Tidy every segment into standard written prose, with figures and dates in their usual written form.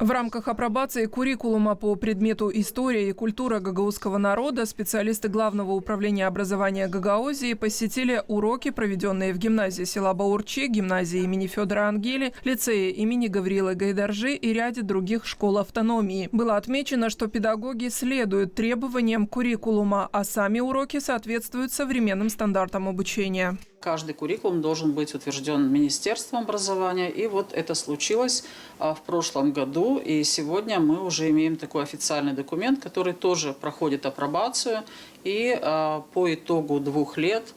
В рамках апробации куррикулума по предмету «История и культура гагаузского народа» специалисты Главного управления образования Гагаузии посетили уроки, проведенные в гимназии села Баурчи, гимназии имени Федора Ангели, лицее имени Гаврилы Гайдаржи и ряде других школ автономии. Было отмечено, что педагоги следуют требованиям куррикулума, а сами уроки соответствуют современным стандартам обучения. Каждый куррикулум должен быть утвержден Министерством образования. И вот это случилось в прошлом году. И сегодня мы уже имеем такой официальный документ, который тоже проходит апробацию. И по итогу 2 лет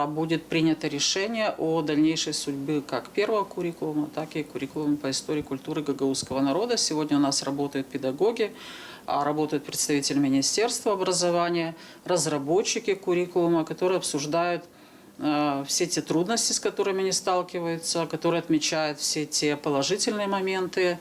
будет принято решение о дальнейшей судьбе как первого куррикулума, так и куррикулума по истории и культуре гагаузского народа. Сегодня у нас работают педагоги, работают представители Министерства образования, разработчики куррикулума, которые обсуждают все те трудности, с которыми они сталкиваются, которые отмечают все те положительные моменты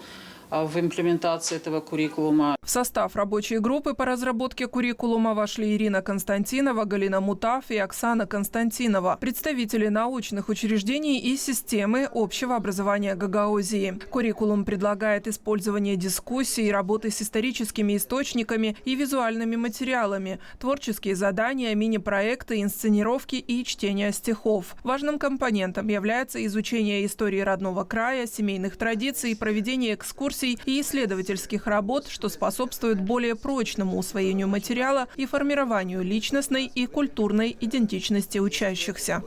в имплементации этого куррикулума. В состав рабочей группы по разработке куррикулума вошли Ирина Константинова, Галина Мутаф и Оксана Константинова, представители научных учреждений и системы общего образования Гагаузии. Куррикулум предлагает использование дискуссий, работы с историческими источниками и визуальными материалами, творческие задания, мини-проекты, инсценировки и чтение стихов. Важным компонентом является изучение истории родного края, семейных традиций, проведение экскурсий и исследовательских работ, что способствует более прочному усвоению материала и формированию личностной и культурной идентичности учащихся.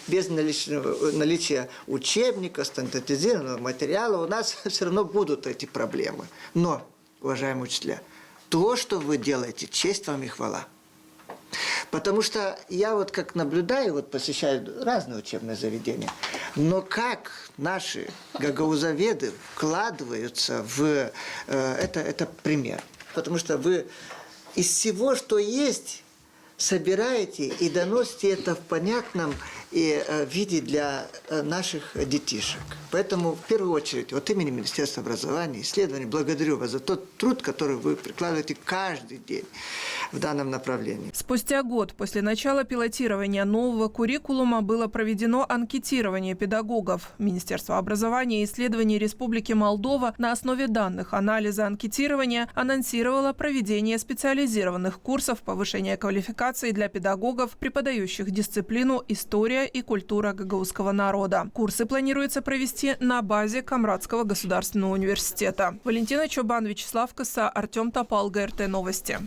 Без наличия учебника, стандартизированного материала у нас все равно будут эти проблемы. Но, уважаемые учителя, то, что вы делаете, честь вам и хвала. Потому что я вот как наблюдаю, посещаю разные учебные заведения, но как наши гагаузоведы вкладываются в это пример. Потому что вы из всего, что есть, собираете и доносите это в понятном виде для наших детишек. Поэтому, в первую очередь, от имени Министерства образования и исследований благодарю вас за тот труд, который вы прикладываете каждый день в данном направлении. Спустя год после начала пилотирования нового куррикулума было проведено анкетирование педагогов. Министерство образования и исследований Республики Молдова на основе данных анализа анкетирования анонсировало проведение специализированных курсов повышения квалификации для педагогов, преподающих дисциплину «История и культура гагаузского народа». Курсы планируется провести на базе Камрадского государственного университета. Валентина Чобан, Вячеслав Коса, Артем Топал, ГРТ Новости.